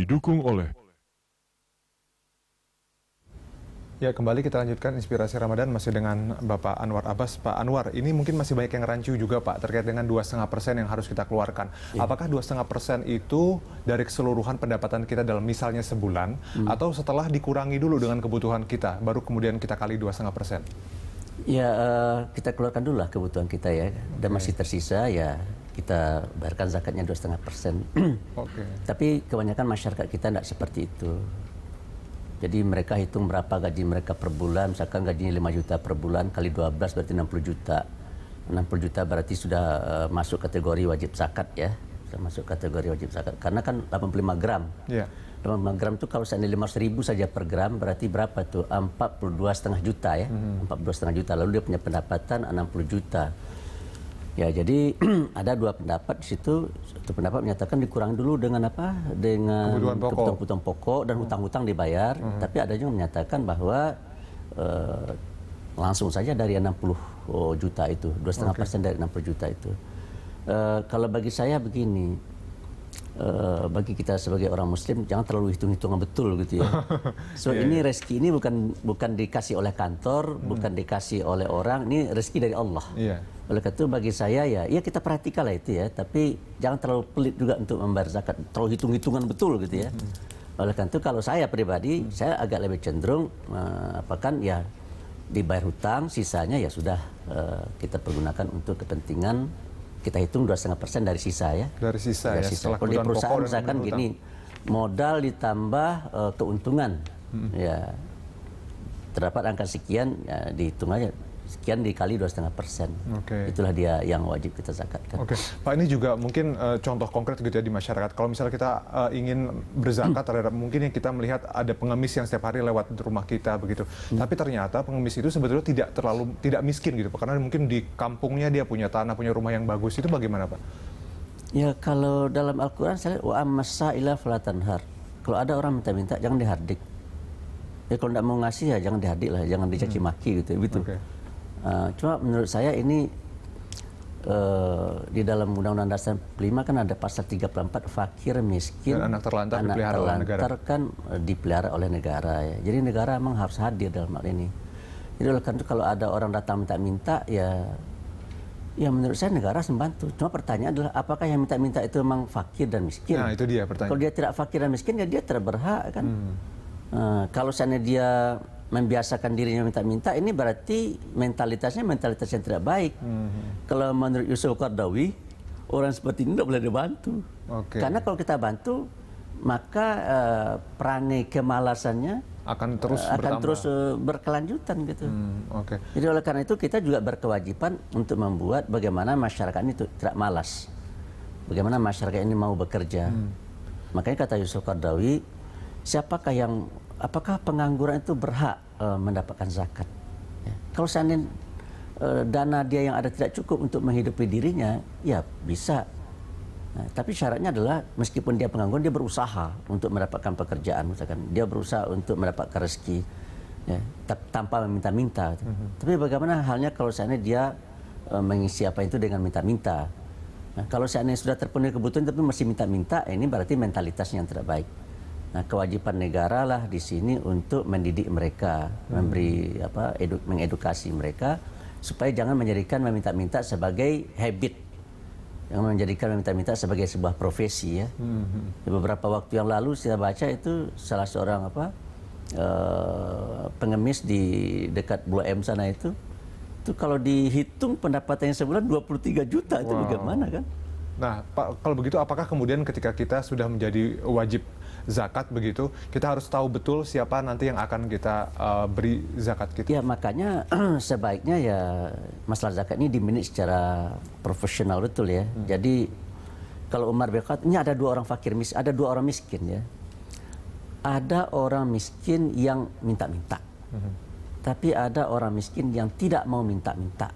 didukung oleh. Ya, kembali kita lanjutkan Inspirasi Ramadan masih dengan Bapak Anwar Abbas. Pak Anwar, ini mungkin masih banyak yang rancu juga Pak terkait dengan 2,5% yang harus kita keluarkan. Apakah 2,5% itu dari keseluruhan pendapatan kita dalam misalnya sebulan, atau setelah dikurangi dulu dengan kebutuhan kita, baru kemudian kita kali 2,5%? Ya, kita keluarkan dulu lah kebutuhan kita ya, dan masih tersisa ya kita bayarkan zakatnya 2,5%. Tapi kebanyakan masyarakat kita tidak seperti itu. Jadi mereka hitung berapa gaji mereka per bulan, misalkan gajinya 5 juta per bulan, kali 12 berarti 60 juta. 60 juta berarti sudah masuk kategori wajib zakat ya. Sudah masuk kategori wajib zakat. Karena kan 85 gram. 85 gram itu kalau seandainya 500.000 saja per gram, berarti berapa tuh? 42,5 juta ya. 42,5 juta. Lalu dia punya pendapatan 60 juta. Ya, jadi ada dua pendapat di situ. Satu pendapat menyatakan dikurangi dulu dengan apa? Dengan kebutuhan pokok dan hutang-hutang dibayar. Tapi ada juga menyatakan bahwa langsung saja dari 60 juta itu, 2,5% dari 60 juta itu. Kalau bagi saya begini, bagi kita sebagai orang Muslim jangan terlalu hitung-hitungan betul gitu ya. So ini rezeki ini bukan dikasih oleh kantor, bukan dikasih oleh orang, ini rezeki dari Allah. Oleh karena itu bagi saya ya kita perhatikan lah itu ya, tapi jangan terlalu pelit juga untuk membayar zakat, terlalu hitung-hitungan betul gitu ya. Oleh karena itu kalau saya pribadi, saya agak lebih cenderung apakan ya dibayar hutang, sisanya ya sudah kita pergunakan untuk kepentingan, kita hitung 2,5% dari sisa ya. Dari sisa ya. Kalau di perusahaan misalkan gini, modal ditambah keuntungan, ya terdapat angka sekian, ya, dihitung aja. Sekian dikali 2,5%. Itulah dia yang wajib kita zakatkan. Pak, ini juga mungkin contoh konkret gitu ya di masyarakat. Kalau misalnya kita ingin berzakat terhadap mungkin yang kita melihat ada pengemis yang setiap hari lewat rumah kita begitu. Tapi ternyata pengemis itu sebetulnya tidak miskin gitu Pak. Karena mungkin di kampungnya dia punya tanah, punya rumah yang bagus. Itu bagaimana Pak? Ya, kalau dalam Al-Quran saya lihat wa ammasa'ila fala tanhar. Kalau ada orang minta-minta jangan dihardik. Ya kalau tidak mau ngasih ya jangan dihardik lah, jangan dicaci maki gitu. Cuma menurut saya ini di dalam Undang-Undang Dasar 45 kan ada pasal 34 fakir miskin dan anak terlantar kan dipelihara oleh negara ya. Jadi negara memang harus hadir dalam hal ini. Jadi oleh karena itu kalau ada orang datang minta-minta ya menurut saya negara harus membantu. Cuma pertanyaan adalah apakah yang minta-minta itu memang fakir dan miskin? Nah, itu dia pertanyaan. Kalau dia tidak fakir dan miskin ya dia terberhak kan. Kalau seandainya dia membiasakan dirinya minta-minta, ini berarti mentalitas yang tidak baik. Kalau menurut Yusuf Qaradawi, orang seperti ini tidak boleh dibantu. Karena kalau kita bantu, maka perangai kemalasannya akan terus berkelanjutan gitu. Jadi oleh karena itu kita juga berkewajiban untuk membuat bagaimana masyarakat ini tidak malas, bagaimana masyarakat ini mau bekerja. Makanya kata Yusuf Qaradawi, apakah pengangguran itu berhak mendapatkan zakat? Ya. Kalau seandainya dana dia yang ada tidak cukup untuk menghidupi dirinya, ya bisa. Nah, tapi syaratnya adalah meskipun dia pengangguran, dia berusaha untuk mendapatkan pekerjaan, misalkan dia berusaha untuk mendapatkan rezeki, ya, tanpa meminta-minta. Tapi bagaimana halnya kalau seandainya dia mengisi apa itu dengan minta-minta? Nah, kalau seandainya sudah terpenuhi kebutuhan tapi masih minta-minta, ini berarti mentalitasnya yang tidak baik. Nah, kewajiban negara lah di sini untuk mendidik mereka, mengedukasi mereka supaya jangan menjadikan meminta-minta sebagai habit, jangan menjadikan meminta-minta sebagai sebuah profesi ya. Beberapa waktu yang lalu saya baca itu salah seorang pengemis di dekat Blok M sana itu kalau dihitung pendapatannya sebulan 23 juta itu bagaimana kan? Nah, Pak, kalau begitu apakah kemudian ketika kita sudah menjadi wajib zakat begitu, kita harus tahu betul siapa nanti yang akan kita beri zakat kita? Ya, makanya sebaiknya ya masalah zakat ini dimanage secara profesional betul ya. Jadi kalau Umar berkata, ini ada dua orang fakir, ada dua orang miskin ya. Ada orang miskin yang minta-minta. Tapi ada orang miskin yang tidak mau minta-minta.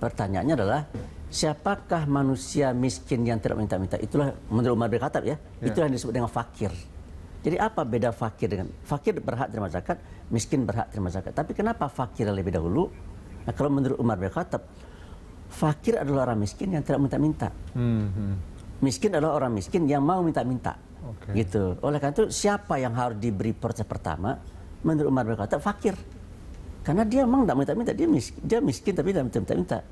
Pertanyaannya adalah, siapakah manusia miskin yang tidak minta-minta? Itulah menurut Umar bin Khattab ya. Itulah yang disebut dengan fakir. Jadi apa beda fakir dengan fakir berhak terima zakat, miskin berhak terima zakat. Tapi kenapa fakir lebih dahulu? Nah, kalau menurut Umar bin Khattab, fakir adalah orang miskin yang tidak minta-minta. Miskin adalah orang miskin yang mau minta-minta. Gitu. Oleh karena itu siapa yang harus diberi prioritas pertama? Menurut Umar bin Khattab, fakir. Karena dia memang tidak minta-minta, dia miskin tapi tidak minta-minta.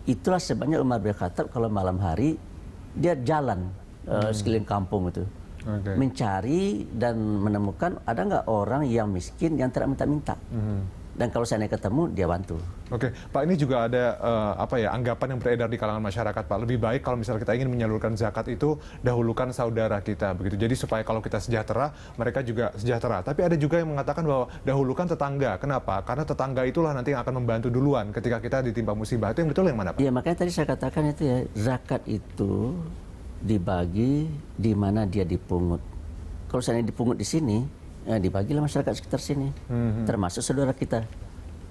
Itulah sebabnya Umar bin Khattab kalau malam hari dia jalan sekeliling kampung itu, mencari dan menemukan ada nggak orang yang miskin yang tidak minta-minta. Dan kalau saya ketemu, dia bantu. Oke, Pak, ini juga ada anggapan yang beredar di kalangan masyarakat, Pak. Lebih baik kalau misalnya kita ingin menyalurkan zakat itu dahulukan saudara kita, begitu. Jadi supaya kalau kita sejahtera, mereka juga sejahtera. Tapi ada juga yang mengatakan bahwa dahulukan tetangga. Kenapa? Karena tetangga itulah nanti yang akan membantu duluan ketika kita ditimpa musibah. Itu yang betul yang mana, Pak? Iya, makanya tadi saya katakan itu ya, zakat itu dibagi di mana dia dipungut. Kalau seandainya dipungut di sini, ya dibagilah masyarakat sekitar sini, termasuk saudara kita,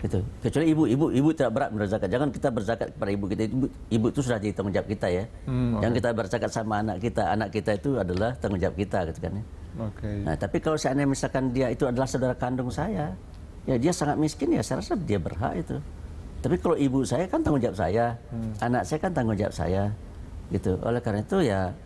gitu. Kecuali ibu tidak berat menurut zakat. Jangan kita berzakat kepada ibu kita. Ibu itu sudah jadi tanggung jawab kita ya. Yang kita berzakat sama anak kita itu adalah tanggung jawab kita, gitu kan ya. Nah, tapi kalau seandainya misalkan dia itu adalah saudara kandung saya, ya dia sangat miskin, ya saya rasa dia berhak itu. Tapi kalau ibu saya kan tanggung jawab saya, anak saya kan tanggung jawab saya, gitu. Oleh karena itu ya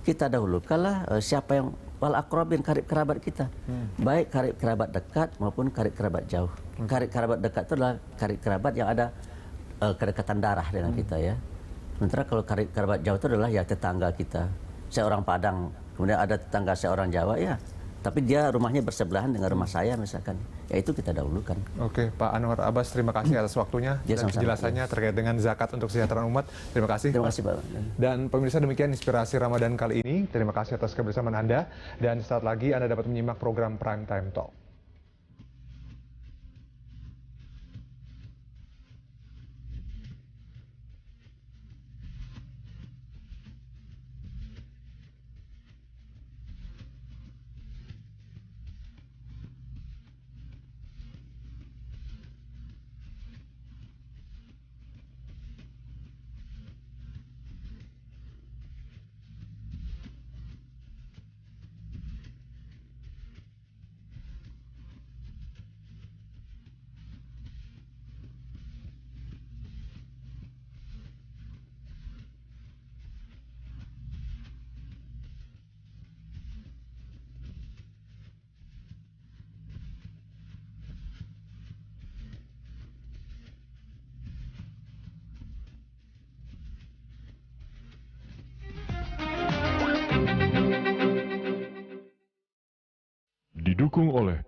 kita dahulukanlah siapa yang wal aqrabin, karib kerabat kita, baik karib kerabat dekat maupun karib kerabat jauh. Karib kerabat dekat itu adalah karib kerabat yang ada kedekatan darah dengan kita ya. Sementara kalau karib kerabat jauh itu adalah ya tetangga kita. Saya orang Padang, kemudian ada tetangga saya orang Jawa ya, tapi dia rumahnya bersebelahan dengan rumah saya misalkan, ya itu kita dahulukan. Oke, Pak Anwar Abbas, terima kasih atas waktunya dan penjelasannya terkait dengan zakat untuk kesejahteraan umat. Terima kasih. Terima kasih, Pak. Dan pemirsa, demikian inspirasi Ramadan kali ini. Terima kasih atas kebersamaan Anda. Dan saat lagi Anda dapat menyimak program Prime Time Talk. Didukung oleh